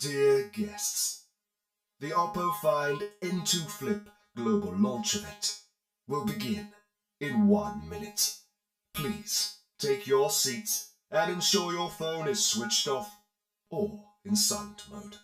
Dear guests, the OPPO Find N2 Flip Global Launch Event will begin in 1 minute. Please take your seats and ensure your phone is switched off or in silent mode.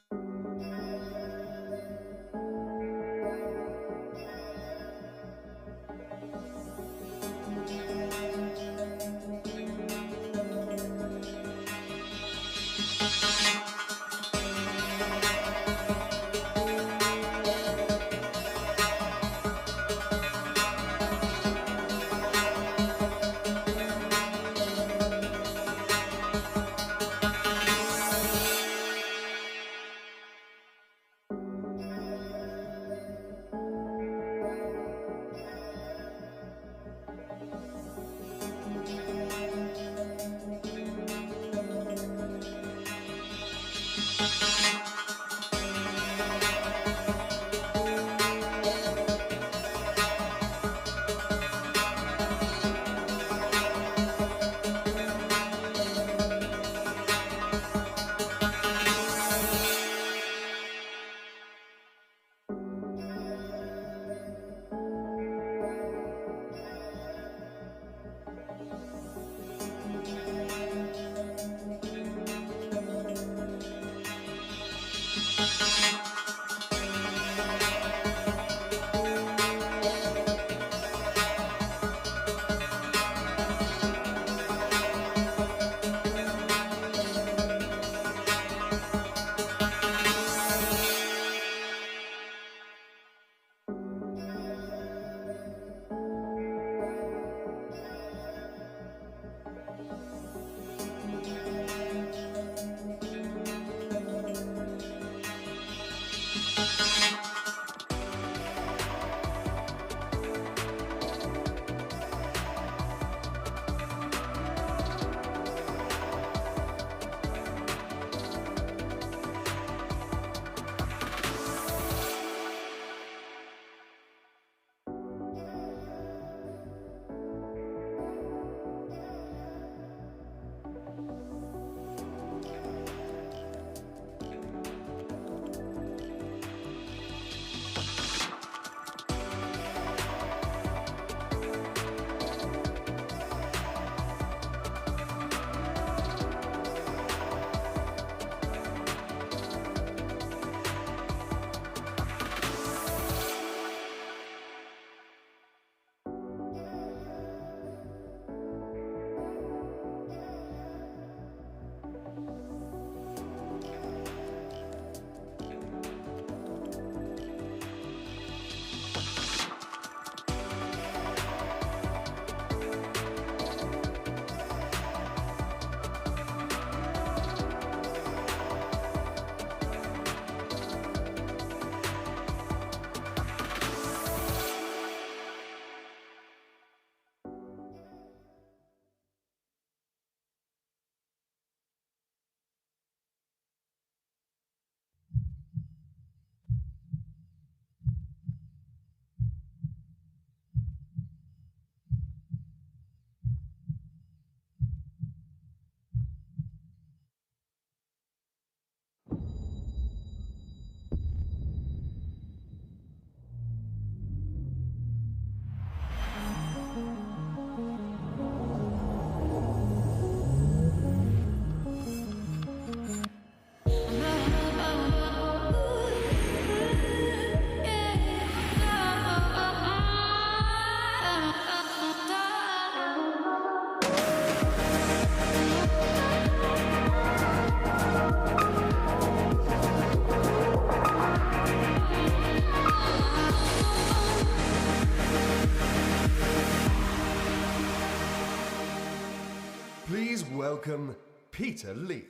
Please welcome Peter Lee,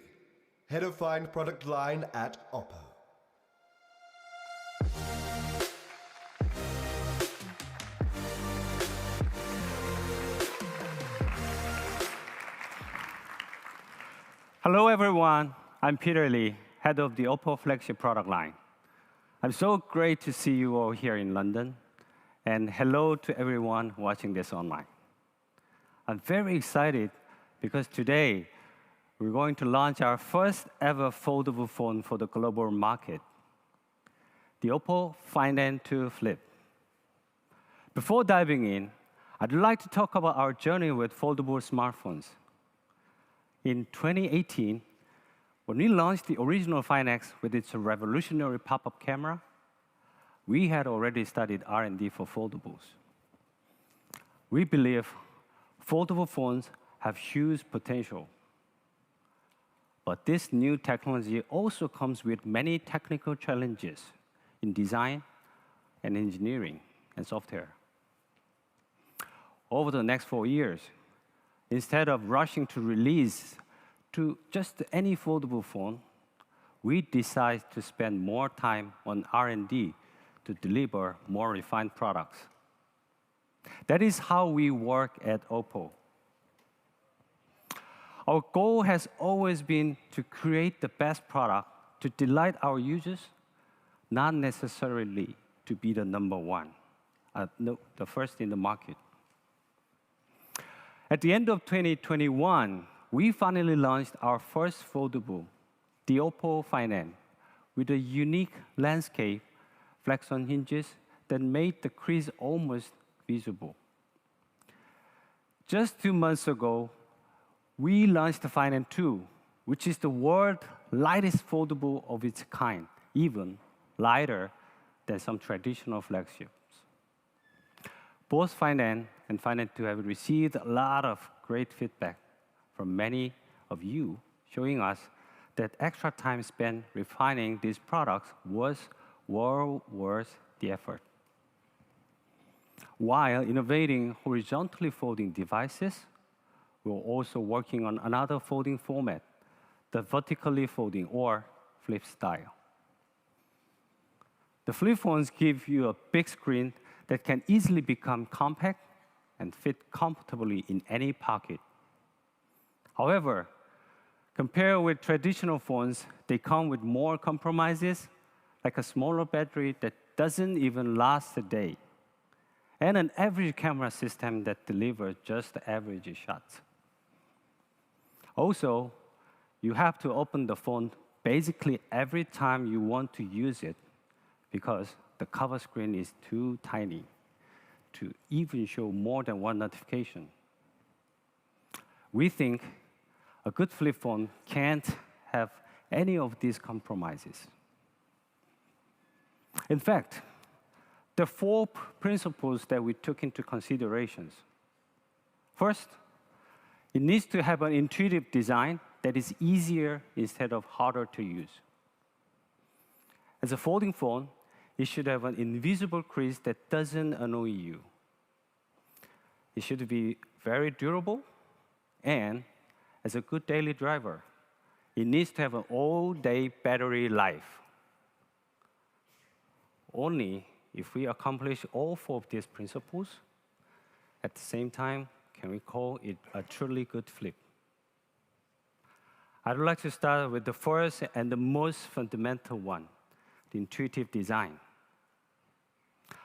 Head of Find Product Line at OPPO. Hello, everyone. I'm Peter Lee, head of the OPPO flagship product line. I'm so great to see you all here in London, and hello to everyone watching this online. I'm very excited because today we're going to launch our first ever foldable phone for the global market, the OPPO Find N2 Flip. Before diving in, I'd like to talk about our journey with foldable smartphones. In 2018, when we launched the original Find X with its revolutionary pop-up camera, we had already studied R&D for foldables. We believe foldable phones have huge potential. But this new technology also comes with many technical challenges in design and engineering and software. Over the next 4 years, instead of rushing to release to just any foldable phone, we decided to spend more time on R&D to deliver more refined products. That is how we work at OPPO. Our goal has always been to create the best product to delight our users, not necessarily to be the number one, the first in the market. At the end of 2021, we finally launched our first foldable, the OPPO Find N, with a unique landscape flex-on hinges that made the crease almost visible. Just 2 months ago, we launched the Find N2, which is the world's lightest foldable of its kind, even lighter than some traditional flagships. Both Find N and Find N2 have received a lot of great feedback from many of you, showing us that extra time spent refining these products was well worth the effort. While innovating horizontally folding devices, we're also working on another folding format, the vertically folding or flip style. The flip phones give you a big screen that can easily become compact and fit comfortably in any pocket. However, compared with traditional phones, they come with more compromises, like a smaller battery that doesn't even last a day, and an average camera system that delivers just average shots. Also, you have to open the phone basically every time you want to use it because the cover screen is too tiny to even show more than one notification. We think a good flip phone can't have any of these compromises. In fact, there are 4 principles that we took into consideration. First, it needs to have an intuitive design that is easier instead of harder to use. As a folding phone, it should have an invisible crease that doesn't annoy you. It should be very durable, and as a good daily driver, it needs to have an all-day battery life. Only if we accomplish all 4 of these principles, at the same time, can we call it a truly good flip. I'd like to start with the first and the most fundamental one, the intuitive design.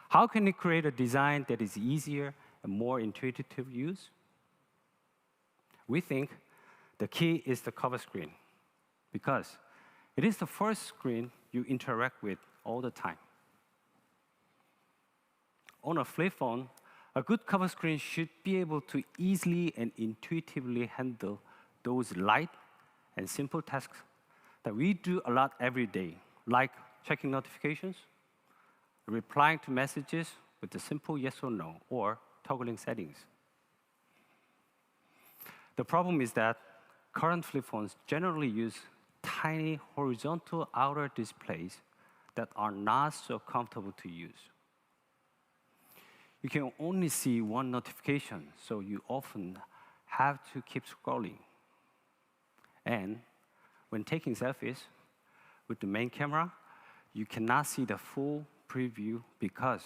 How can we create a design that is easier and more intuitive to use? We think the key is the cover screen, because it is the first screen you interact with all the time. On a flip phone, a good cover screen should be able to easily and intuitively handle those light and simple tasks that we do a lot every day, like checking notifications, replying to messages with a simple yes or no, or toggling settings. The problem is that current flip phones generally use tiny horizontal outer displays that are not so comfortable to use. You can only see one notification, so you often have to keep scrolling. And when taking selfies with the main camera, you cannot see the full preview because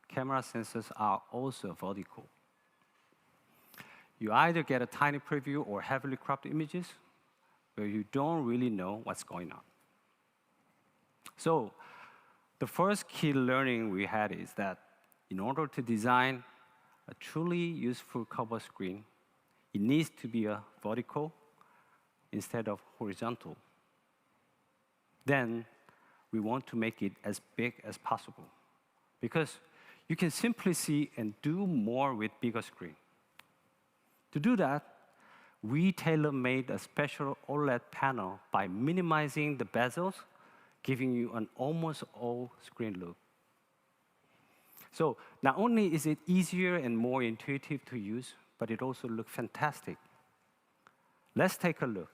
camera sensors are also vertical. You either get a tiny preview or heavily cropped images where you don't really know what's going on. So the first key learning we had is that in order to design a truly useful cover screen, it needs to be a vertical, instead of horizontal. Then we want to make it as big as possible because you can simply see and do more with bigger screen. To do that, we tailor-made a special OLED panel by minimizing the bezels, giving you an almost all-screen look. So not only is it easier and more intuitive to use, but it also looks fantastic. Let's take a look.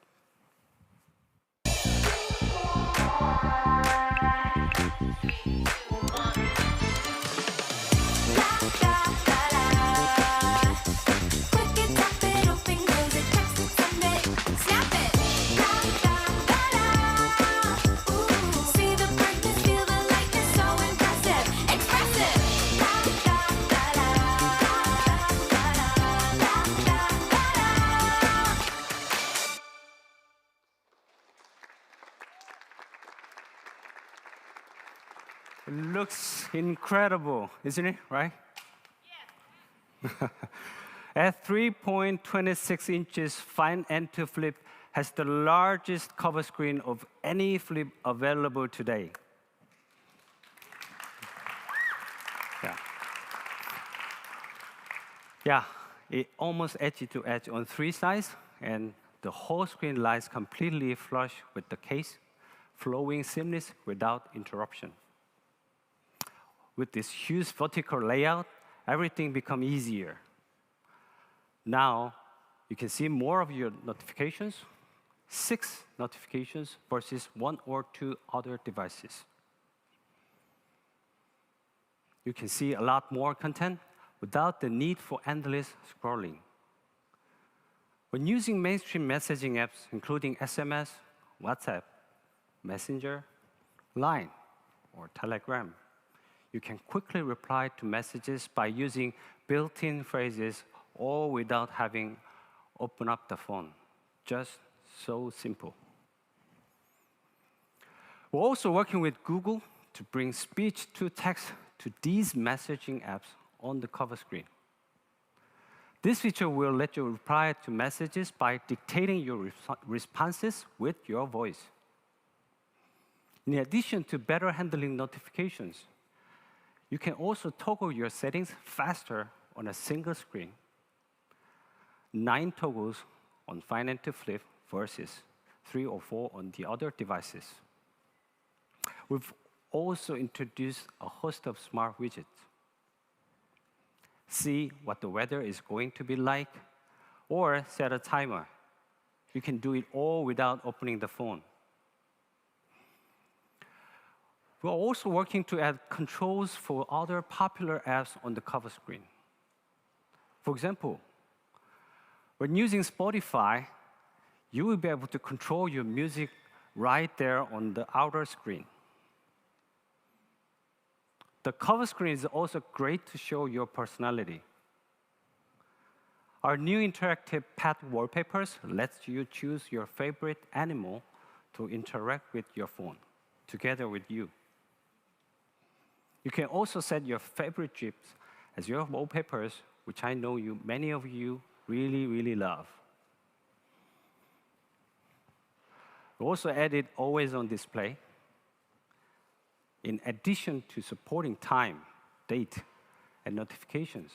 It looks incredible, isn't it, right? Yeah. At 3.26 inches, Find N2 Flip has the largest cover screen of any flip available today. Yeah, it almost edge to edge on 3 sides, and the whole screen lies completely flush with the case, flowing seamless without interruption. With this huge vertical layout, everything becomes easier. Now, you can see more of your notifications, 6 notifications versus 1 or 2 other devices. You can see a lot more content without the need for endless scrolling. When using mainstream messaging apps, including SMS, WhatsApp, Messenger, Line, or Telegram, you can quickly reply to messages by using built-in phrases or without having open up the phone. Just so simple. We're also working with Google to bring speech to text to these messaging apps on the cover screen. This feature will let you reply to messages by dictating your responses with your voice. In addition to better handling notifications, you can also toggle your settings faster on a single screen. 9 toggles on Find N2 Flip versus 3 or 4 on the other devices. We've also introduced a host of smart widgets. See what the weather is going to be like, or set a timer. You can do it all without opening the phone. We're also working to add controls for other popular apps on the cover screen. For example, when using Spotify, you will be able to control your music right there on the outer screen. The cover screen is also great to show your personality. Our new interactive pet wallpapers lets you choose your favorite animal to interact with your phone, together with you. You can also set your favorite trips as your wallpapers, which I know many of you really, really love. We also added always on display. In addition to supporting time, date, and notifications,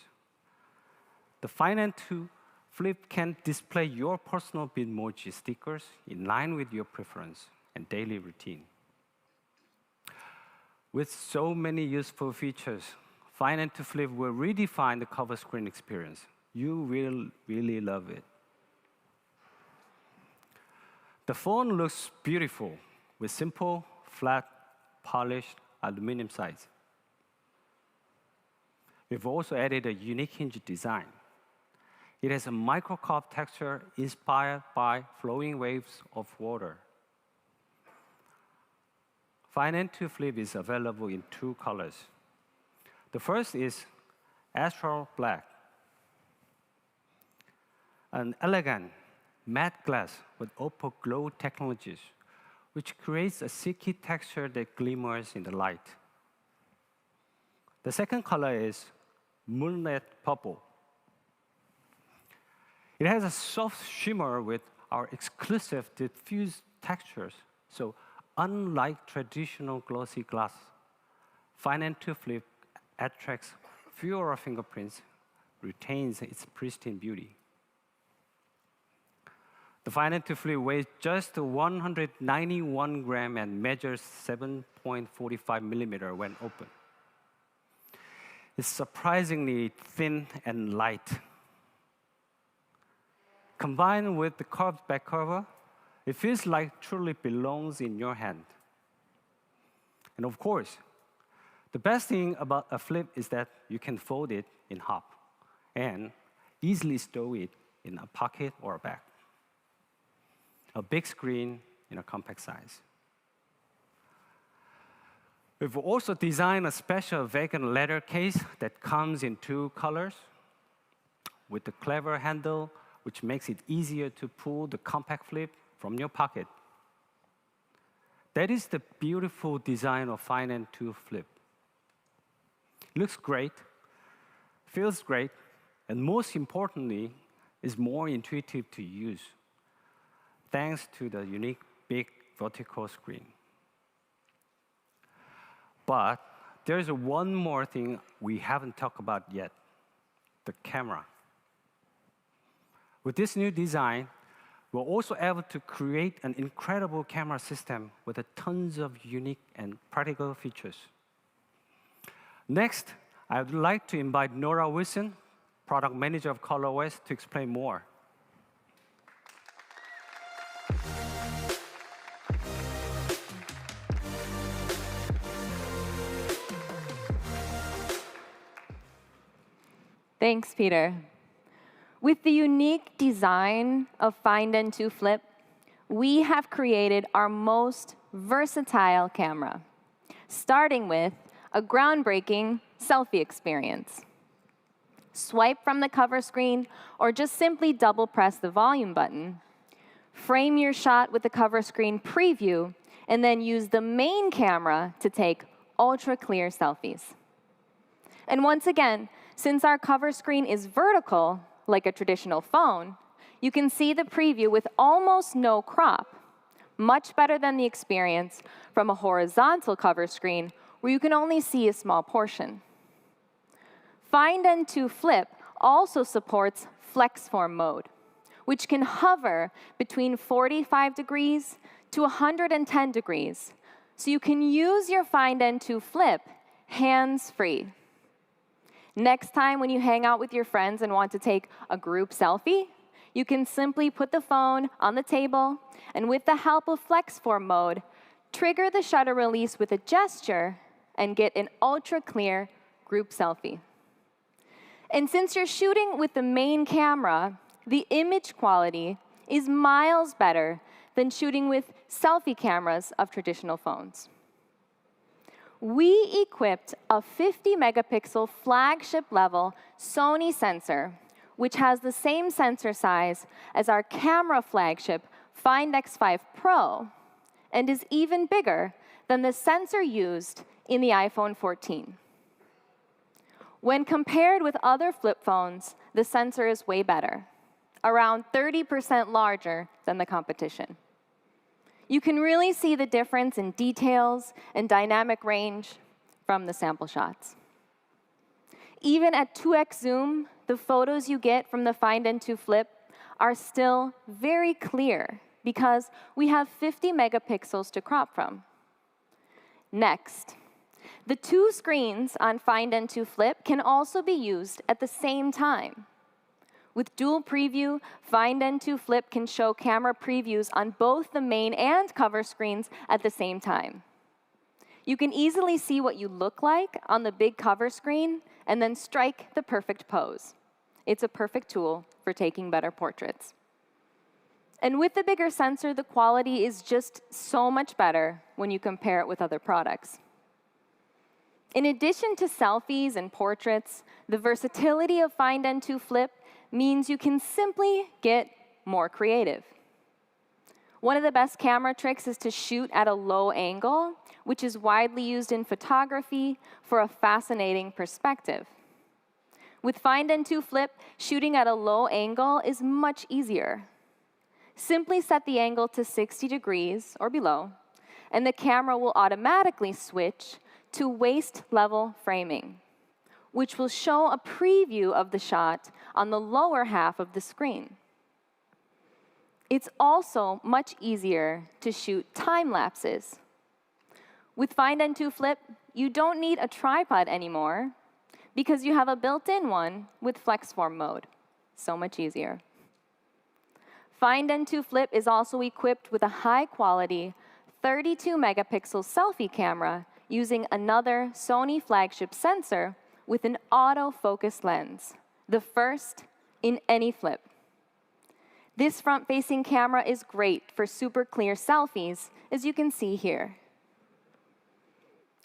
the Find N2 Flip can display your personal Bitmoji stickers in line with your preference and daily routine. With so many useful features, Find N2 Flip will redefine the cover screen experience. You will really love it. The phone looks beautiful with simple, flat, polished aluminum sides. We've also added a unique hinge design. It has a micro-curved texture inspired by flowing waves of water. Find N2 Flip is available in 2 colors. The first is Astral Black, an elegant matte glass with OPPO Glow technologies, which creates a silky texture that glimmers in the light. The second color is Moonlit Purple. It has a soft shimmer with our exclusive diffuse textures. So unlike traditional glossy glass, Find N2 Flip attracts fewer fingerprints, retains its pristine beauty. The Find N2 Flip weighs just 191 grams and measures 7.45 millimeters when open. It's surprisingly thin and light. Combined with the curved back cover, it feels like it truly belongs in your hand. And of course, the best thing about a Flip is that you can fold it in half and easily stow it in a pocket or a bag. A big screen in a compact size. We've also designed a special vegan leather case that comes in 2 colors with a clever handle which makes it easier to pull the compact Flip from your pocket. That is the beautiful design of Find N2 Flip. Looks great, feels great, and most importantly, is more intuitive to use, thanks to the unique big vertical screen. But there's one more thing we haven't talked about yet, the camera. With this new design, we're also able to create an incredible camera system with tons of unique and practical features. Next, I would like to invite Nora Wilson, Product Manager of ColorOS, to explain more. Thanks, Peter. With the unique design of Find N2 Flip, we have created our most versatile camera, starting with a groundbreaking selfie experience. Swipe from the cover screen, or just simply double press the volume button. Frame your shot with the cover screen preview, and then use the main camera to take ultra-clear selfies. And once again, since our cover screen is vertical, like a traditional phone, you can see the preview with almost no crop, much better than the experience from a horizontal cover screen where you can only see a small portion. Find N2 Flip also supports FlexForm mode, which can hover between 45 degrees to 110 degrees, so you can use your Find N2 Flip hands-free. Next time when you hang out with your friends and want to take a group selfie, you can simply put the phone on the table, and with the help of FlexForm mode, trigger the shutter release with a gesture and get an ultra-clear group selfie. And since you're shooting with the main camera, the image quality is miles better than shooting with selfie cameras of traditional phones. We equipped a 50-megapixel flagship-level Sony sensor, which has the same sensor size as our camera flagship Find X5 Pro, and is even bigger than the sensor used in the iPhone 14. When compared with other flip phones, the sensor is way better, around 30% larger than the competition. You can really see the difference in details and dynamic range from the sample shots. Even at 2x zoom, the photos you get from the Find N2 Flip are still very clear because we have 50 megapixels to crop from. Next, the 2 screens on Find N2 Flip can also be used at the same time. With dual preview, Find N2 Flip can show camera previews on both the main and cover screens at the same time. You can easily see what you look like on the big cover screen and then strike the perfect pose. It's a perfect tool for taking better portraits. And with the bigger sensor, the quality is just so much better when you compare it with other products. In addition to selfies and portraits, the versatility of Find N2 Flip means you can simply get more creative. One of the best camera tricks is to shoot at a low angle, which is widely used in photography for a fascinating perspective. With Find N2 Flip, shooting at a low angle is much easier. Simply set the angle to 60 degrees or below, and the camera will automatically switch to waist level framing, which will show a preview of the shot on the lower half of the screen. It's also much easier to shoot time lapses. With Find N2 Flip, you don't need a tripod anymore because you have a built-in one with FlexForm mode. So much easier. Find N2 Flip is also equipped with a high-quality 32-megapixel selfie camera using another Sony flagship sensor with an autofocus lens, the first in any flip. This front-facing camera is great for super clear selfies, as you can see here.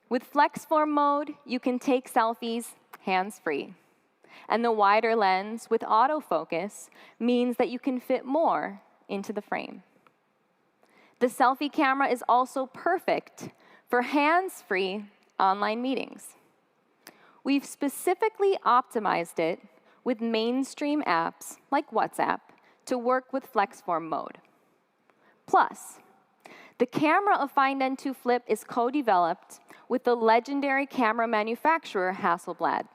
With FlexForm mode, you can take selfies hands-free. And the wider lens with autofocus means that you can fit more into the frame. The selfie camera is also perfect for hands-free online meetings. We've specifically optimized it with mainstream apps like WhatsApp to work with FlexForm mode. Plus, the camera of Find N2 Flip is co-developed with the legendary camera manufacturer Hasselblad.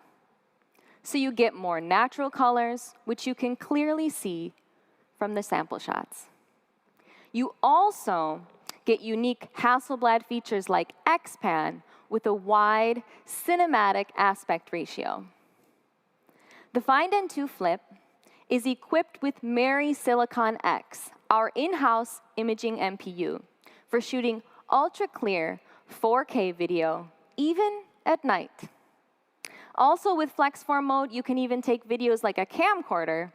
So you get more natural colors, which you can clearly see from the sample shots. You also get unique Hasselblad features like X-Pan with a wide cinematic aspect ratio. The Find N2 Flip is equipped with Mary Silicon X, our in-house imaging MPU, for shooting ultra-clear 4K video, even at night. Also, with FlexForm mode, you can even take videos like a camcorder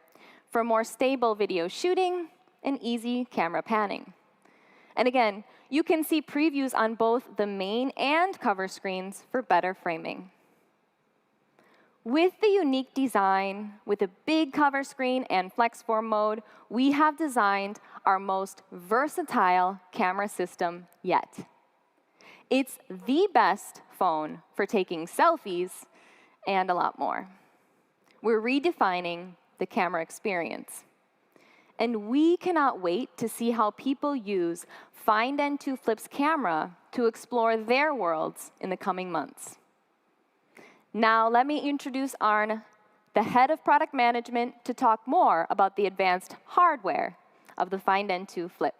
for more stable video shooting and easy camera panning. And again, you can see previews on both the main and cover screens for better framing. With the unique design, with a big cover screen and FlexForm mode, we have designed our most versatile camera system yet. It's the best phone for taking selfies and a lot more. We're redefining the camera experience. And we cannot wait to see how people use Find N2 Flip's camera to explore their worlds in the coming months. Now, let me introduce Arne, the head of product management, to talk more about the advanced hardware of the Find N2 Flip.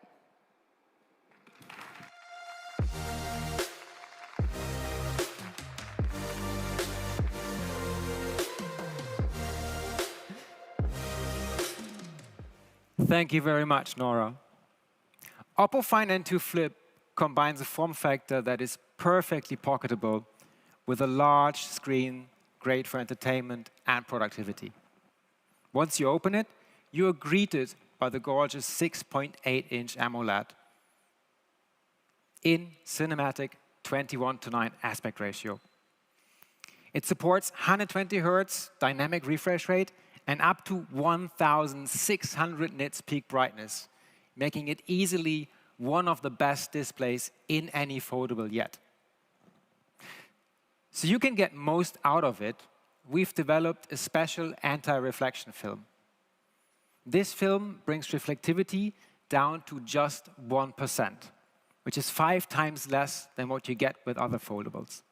Thank you very much, Nora. OPPO Find N2 Flip combines a form factor that is perfectly pocketable with a large screen, great for entertainment and productivity. Once you open it, you are greeted by the gorgeous 6.8-inch AMOLED in cinematic 21:9 aspect ratio. It supports 120 Hz dynamic refresh rate and up to 1,600 nits peak brightness, making it easily one of the best displays in any foldable yet. So you can get most out of it, we've developed a special anti-reflection film. This film brings reflectivity down to just 1%, which is 5 times less than what you get with other foldables.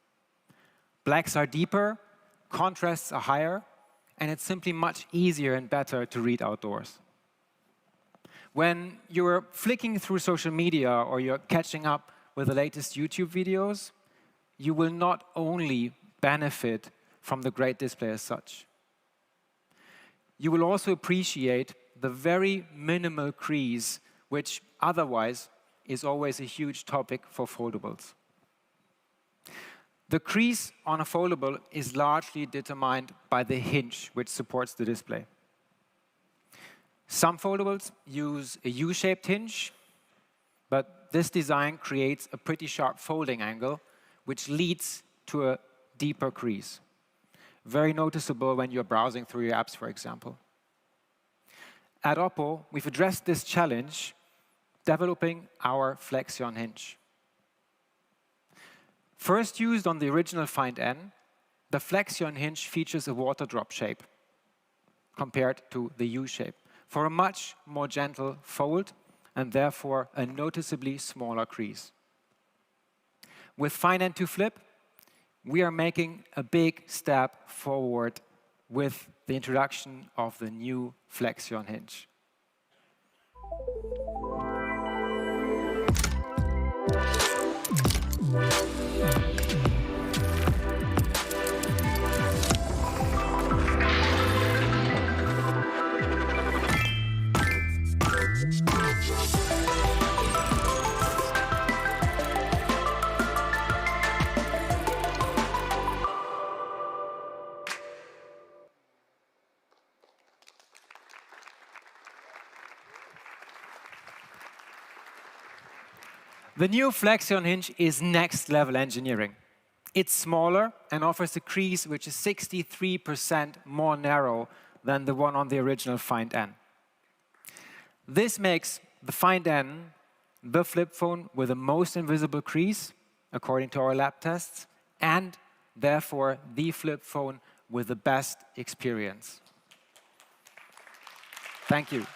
Blacks are deeper, contrasts are higher, and it's simply much easier and better to read outdoors. When you're flicking through social media or you're catching up with the latest YouTube videos, you will not only benefit from the great display as such. You will also appreciate the very minimal crease, which otherwise is always a huge topic for foldables. The crease on a foldable is largely determined by the hinge which supports the display. Some foldables use a U-shaped hinge, but this design creates a pretty sharp folding angle, which leads to a deeper crease. Very noticeable when you're browsing through your apps, for example. At OPPO, we've addressed this challenge, developing our Flexion hinge. First used on the original Find N, the Flexion hinge features a water drop shape compared to the U shape for a much more gentle fold and therefore a noticeably smaller crease. With Find N2 Flip, we are making a big step forward with the introduction of the new Flexion hinge. The new Flexion hinge is next-level engineering. It's smaller and offers a crease which is 63% more narrow than the one on the original Find N. This makes the Find N the flip phone with the most invisible crease, according to our lab tests, and therefore the flip phone with the best experience. Thank you.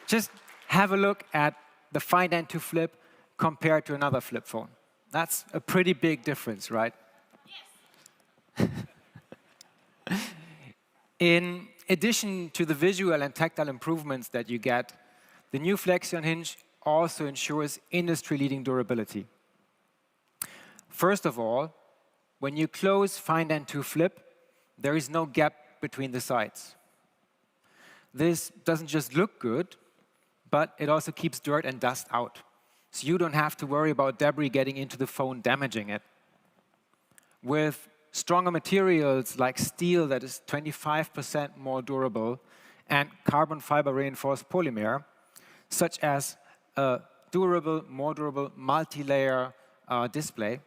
Just have a look at the Find N2 Flip compared to another flip phone. That's a pretty big difference, right? Yes. In addition to the visual and tactile improvements that you get, the new Flexion hinge also ensures industry-leading durability. First of all, when you close Find N2 Flip, there is no gap between the sides. This doesn't just look good, but it also keeps dirt and dust out. So you don't have to worry about debris getting into the phone, damaging it. With stronger materials like steel that is 25% more durable and carbon fiber reinforced polymer, such as a more durable multi-layer display,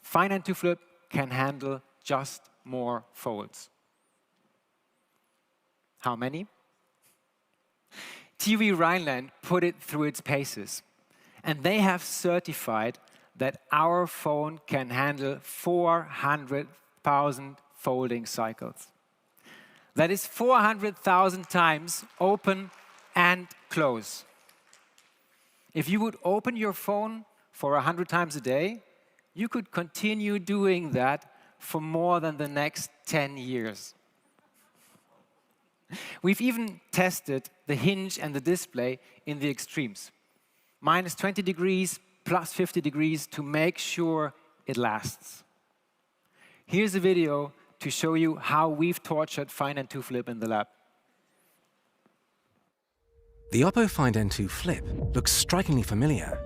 Find N2 Flip can handle just more folds. How many? TV Rhineland put it through its paces, and they have certified that our phone can handle 400,000 folding cycles. That is 400,000 times open and close. If you would open your phone for 100 times a day, you could continue doing that for more than the next 10 years. We've even tested the hinge and the display in the extremes. Minus 20 degrees, plus 50 degrees to make sure it lasts. Here's a video to show you how we've tortured Find N2 Flip in the lab. The OPPO Find N2 Flip looks strikingly familiar.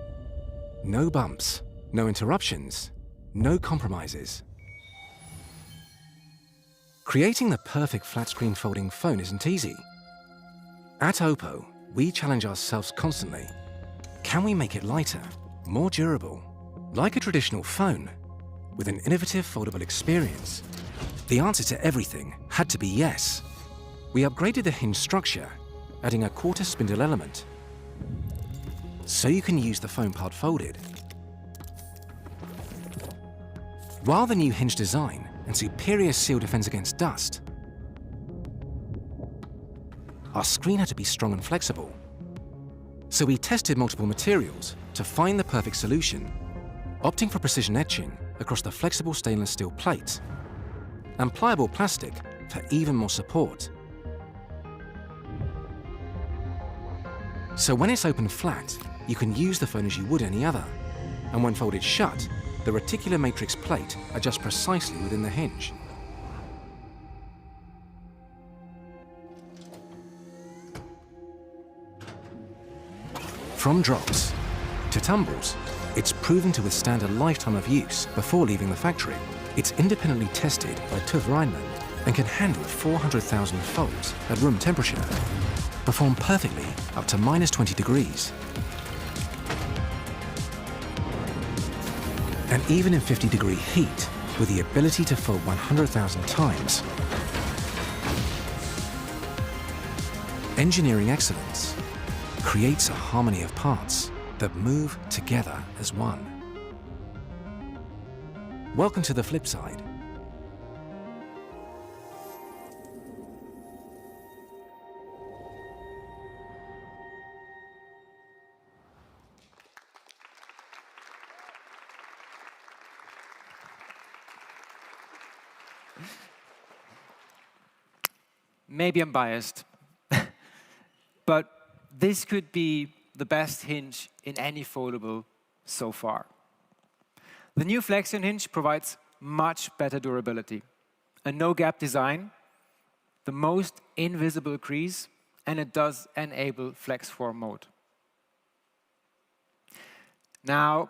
No bumps, no interruptions, no compromises. Creating the perfect flat-screen folding phone isn't easy. At OPPO, we challenge ourselves constantly. Can we make it lighter, more durable, like a traditional phone, with an innovative foldable experience? The answer to everything had to be yes. We upgraded the hinge structure, adding a quarter spindle element, so you can use the phone part folded. While the new hinge design and superior seal defends against dust, our screen had to be strong and flexible. So we tested multiple materials to find the perfect solution, opting for precision etching across the flexible stainless steel plate and pliable plastic for even more support. So when it's open flat, you can use the phone as you would any other, and when folded shut, the reticular matrix plate adjusts precisely within the hinge. From drops to tumbles, it's proven to withstand a lifetime of use before leaving the factory. It's independently tested by TÜV Rheinland and can handle 400,000 folds at room temperature, perform perfectly up to minus 20 degrees. And even in 50-degree heat, with the ability to fold 100,000 times. Engineering excellence creates a harmony of parts that move together as one. Welcome to the flip side. Maybe I'm biased, but this could be the best hinge in any foldable so far. The new Flexion hinge provides much better durability, a no-gap design, the most invisible crease, and it does enable flex form mode. Now,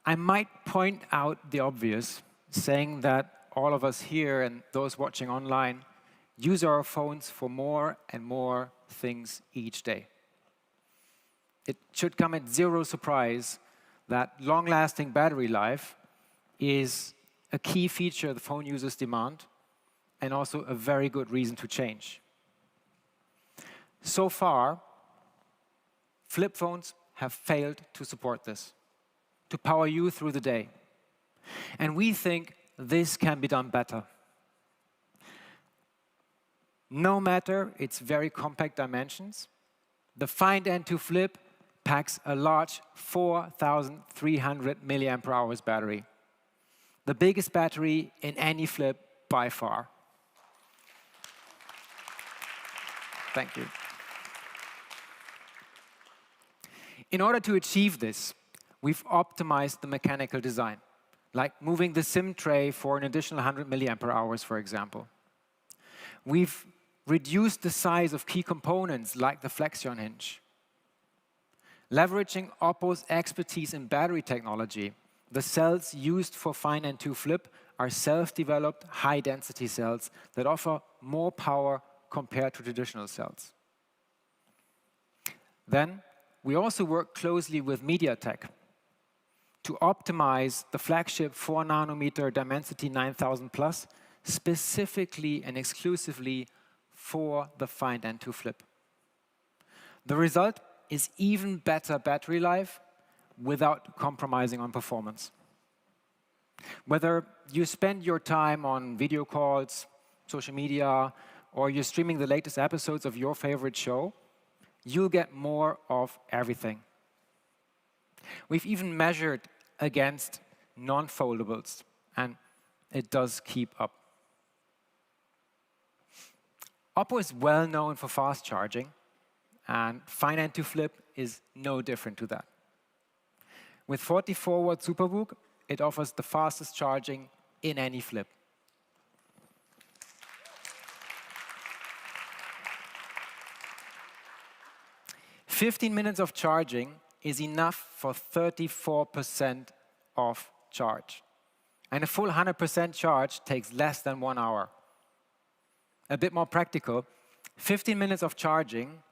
I might point out the obvious, saying that all of us here and those watching online use our phones for more and more things each day. It should come at zero surprise that long-lasting battery life is a key feature the phone users demand, and also a very good reason to change. So far, flip phones have failed to support this, to power you through the day. And we think this can be done better. No matter its very compact dimensions, the Find N2 Flip packs a large 4,300 mAh battery, the biggest battery in any flip by far. Thank you. In order to achieve this, we've optimized the mechanical design, like moving the SIM tray for an additional 100 mAh, for example. We've reduced the size of key components, like the Flexion hinge. Leveraging OPPO's expertise in battery technology, the cells used for Find N2 Flip are self-developed, high-density cells that offer more power compared to traditional cells. Then, we also work closely with MediaTek to optimize the flagship 4-nanometer Dimensity 9000 Plus specifically and exclusively for the Find N2 Flip. The result is even better battery life without compromising on performance. Whether you spend your time on video calls, social media, or you're streaming the latest episodes of your favorite show, you'll get more of everything. We've even measured against non-foldables, and it does keep up. OPPO is well known for fast charging, and Find N2 Flip is no different to that. With 44-watt SuperVOOC, it offers the fastest charging in any flip. "15 minutes of charging is enough for 34% of charge. And a full 100% charge takes less than 1 hour. A bit more practical, 15 minutes of charging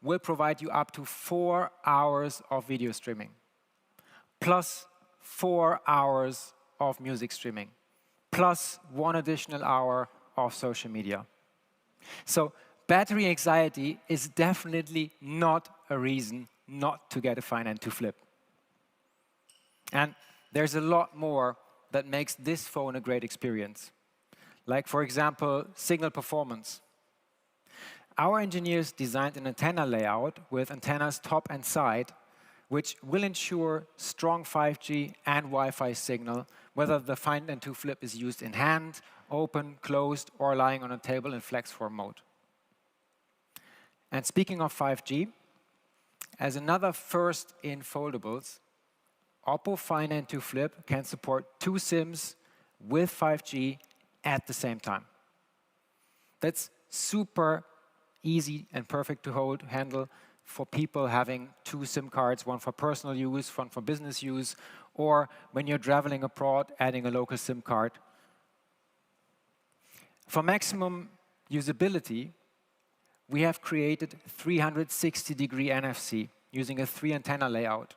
will provide you up to 4 hours of video streaming, plus 4 hours of music streaming, plus 1 additional hour of social media. So battery anxiety is definitely not a reason not to get a Find N2 Flip. And there's a lot more that makes this phone a great experience. Like, for example, signal performance. Our engineers designed an antenna layout with antennas top and side, which will ensure strong 5G and Wi-Fi signal, whether the Find N2 Flip is used in hand, open, closed, or lying on a table in flex form mode. And speaking of 5G, as another first in foldables, OPPO Find N2 Flip can support 2 SIMs with 5G at the same time. That's super easy and perfect to handle for people having 2 SIM cards, one for personal use, one for business use, or when you're traveling abroad, adding a local SIM card. For maximum usability, we have created 360-degree NFC using a 3-antenna layout.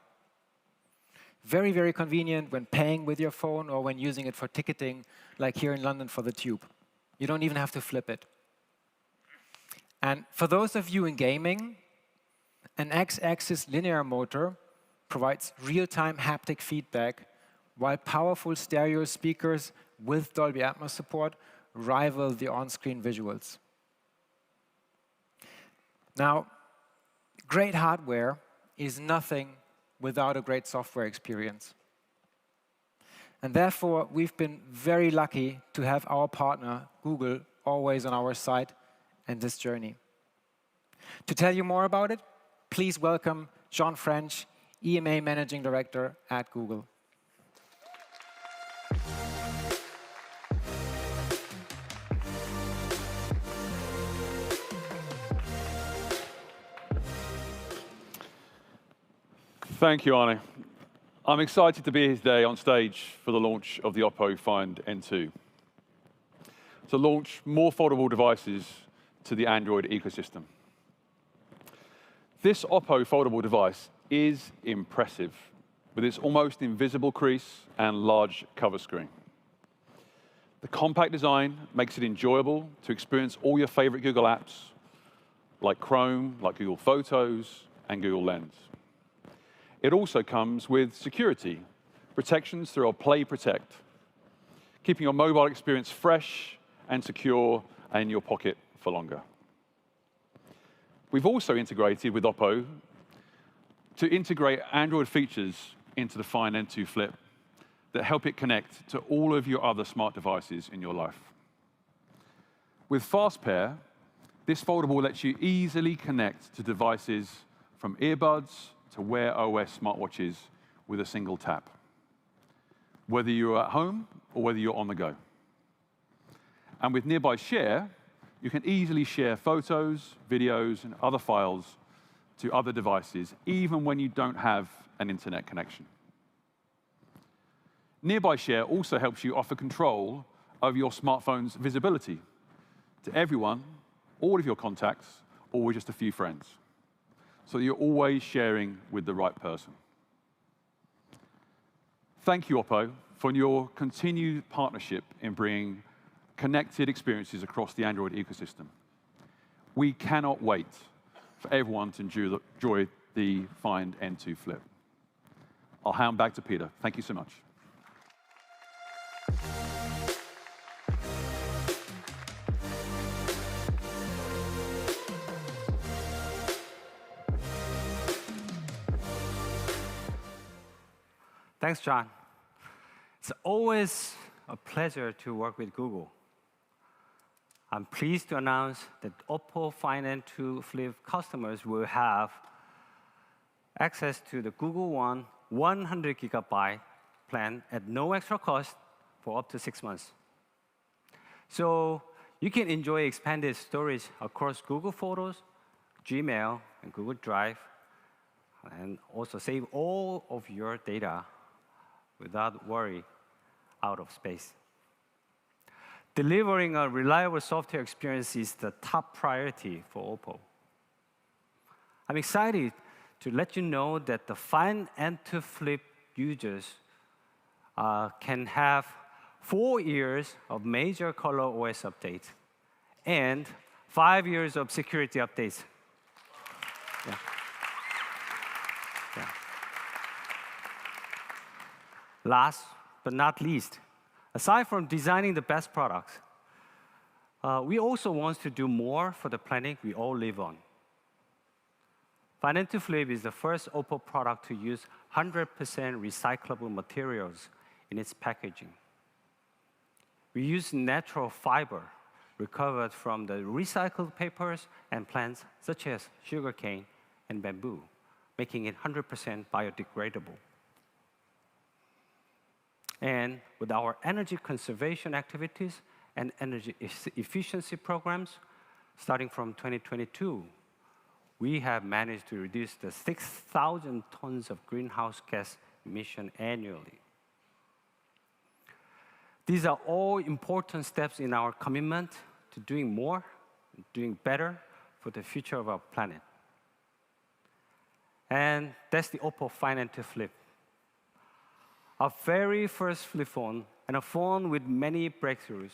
Very, very convenient when paying with your phone or when using it for ticketing, like here in London for the Tube. You don't even have to flip it. And for those of you in gaming, an X-axis linear motor provides real-time haptic feedback, while powerful stereo speakers with Dolby Atmos support rival the on-screen visuals. Now, great hardware is nothing without a great software experience. And therefore, we've been very lucky to have our partner, Google, always on our side in this journey. To tell you more about it, please welcome John French, EMA Managing Director at Google. Thank you, Arne. I'm excited to be here today on stage for the launch of the OPPO Find N2, to launch more foldable devices to the Android ecosystem. This OPPO foldable device is impressive, with its almost invisible crease and large cover screen. The compact design makes it enjoyable to experience all your favorite Google apps, like Chrome, like Google Photos, and Google Lens. It also comes with security, protections through our Play Protect, keeping your mobile experience fresh and secure and in your pocket for longer. We've also integrated with OPPO to integrate Android features into the Find N2 Flip that help it connect to all of your other smart devices in your life. With Fast Pair, this foldable lets you easily connect to devices from earbuds to Wear OS smartwatches with a single tap, whether you're at home or whether you're on the go. And with Nearby Share, you can easily share photos, videos, and other files to other devices, even when you don't have an internet connection. Nearby Share also helps you offer control over your smartphone's visibility to everyone, all of your contacts, or with just a few friends, so you're always sharing with the right person. Thank you, OPPO, for your continued partnership in bringing connected experiences across the Android ecosystem. We cannot wait for everyone to enjoy the Find N2 Flip. I'll hand back to Peter. Thank you so much. Thanks, John. It's always a pleasure to work with Google. I'm pleased to announce that OPPO Find N2 Flip customers will have access to the Google One 100 GB plan at no extra cost for up to 6 months. So you can enjoy expanded storage across Google Photos, Gmail, and Google Drive, and also save all of your data without worry out of space. Delivering a reliable software experience is the top priority for OPPO. I'm excited to let you know that the Find N2 Flip users can have 4 years of major ColorOS updates and 5 years of security updates. Yeah. Yeah. Last but not least, aside from designing the best products, we also want to do more for the planet we all live on. Find N2 Flip is the first OPPO product to use 100% recyclable materials in its packaging. We use natural fiber recovered from the recycled papers and plants such as sugarcane and bamboo, making it 100% biodegradable. And with our energy conservation activities and energy efficiency programs, starting from 2022, we have managed to reduce the 6,000 tons of greenhouse gas emission annually. These are all important steps in our commitment to doing more, doing better for the future of our planet. And that's the OPPO Find N2 Flip. Our very first flip phone, and a phone with many breakthroughs.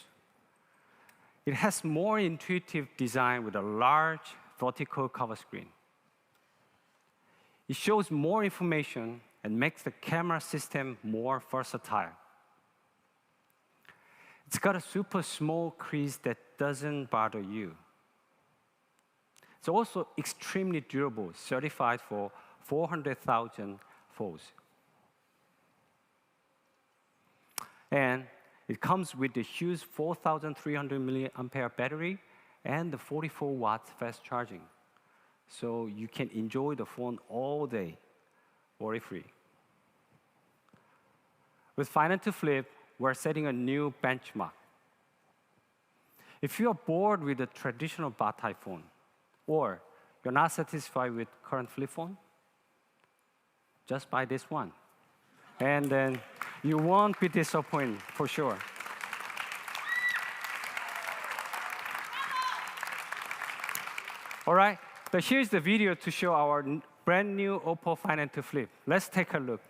It has more intuitive design with a large vertical cover screen. It shows more information and makes the camera system more versatile. It's got a super small crease that doesn't bother you. It's also extremely durable, certified for 400,000 folds. And it comes with the huge 4,300 milliampere battery and the 44 watts fast charging. So you can enjoy the phone all day, worry-free. With Find to Flip, we're setting a new benchmark. If you are bored with the traditional bar-type phone, or you're not satisfied with current flip phone, just buy this one. And then you won't be disappointed, for sure. All right, but here's the video to show our brand new OPPO Find to Flip. Let's take a look.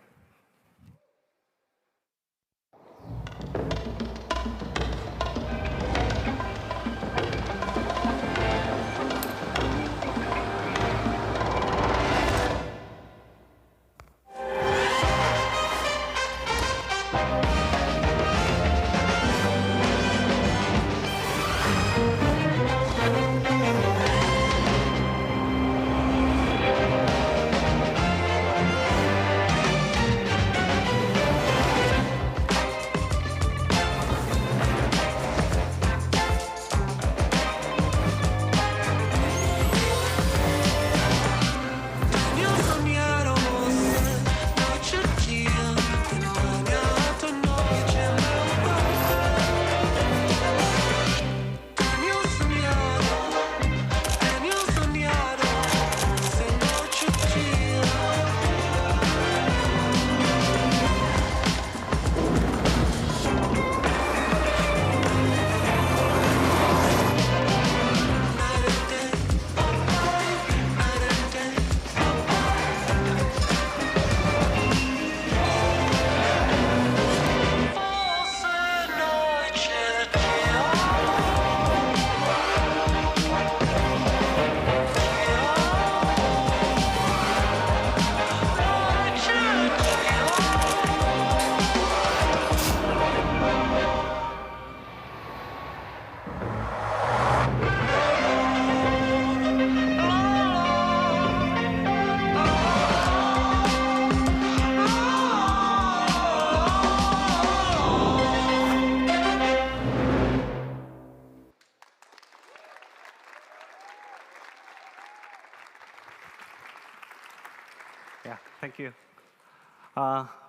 Yeah, thank you.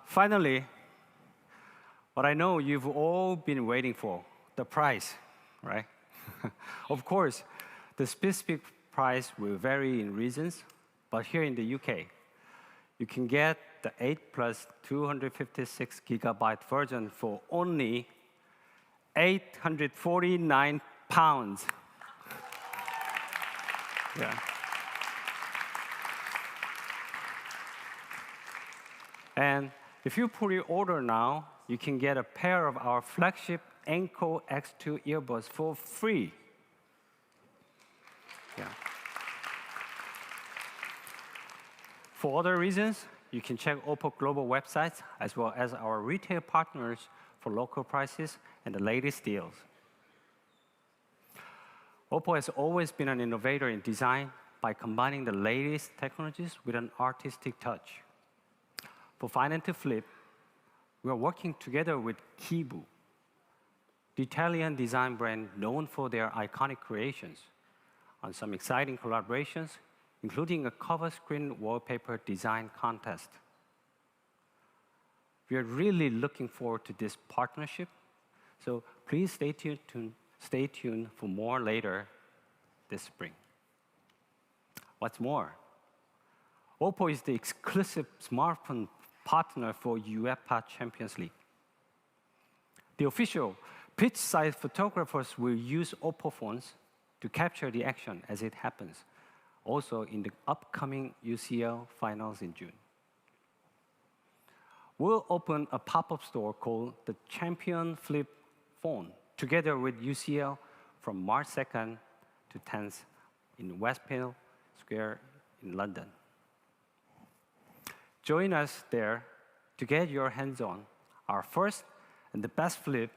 Finally, what I know you've all been waiting for, the price, right? Of course, the specific price will vary in regions, but here in the UK, you can get the 8 plus 256 gigabyte version for only £849. Yeah. And if you pre-order now, you can get a pair of our flagship Anko X2 earbuds for free. Yeah. For other reasons, you can check OPPO global websites as well as our retail partners for local prices and the latest deals. OPPO has always been an innovator in design by combining the latest technologies with an artistic touch. For Find to Flip, we are working together with Kibu, the Italian design brand known for their iconic creations, on some exciting collaborations, including a cover screen wallpaper design contest. We are really looking forward to this partnership, so please stay tuned for more later this spring. What's more, OPPO is the exclusive smartphone partner for UEFA Champions League. The official pitch-side photographers will use OPPO phones to capture the action as it happens, also in the upcoming UCL finals in June. We'll open a pop-up store called the Champion Flip Phone, together with UCL from March 2nd to 10th in Westfield Square in London. Join us there to get your hands on our first and the best flip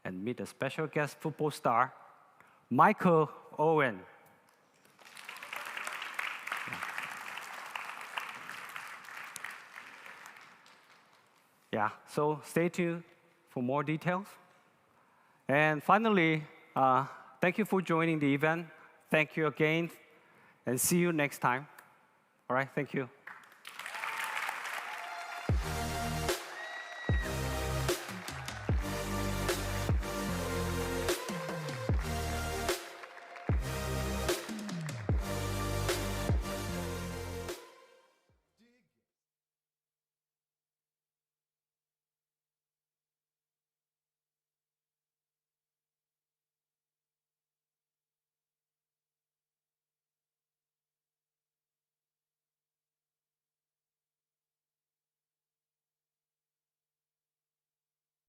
and meet a special guest football star, Michael Owen. Yeah, so stay tuned for more details. And finally, thank you for joining the event. Thank you again, and see you next time. All right, thank you.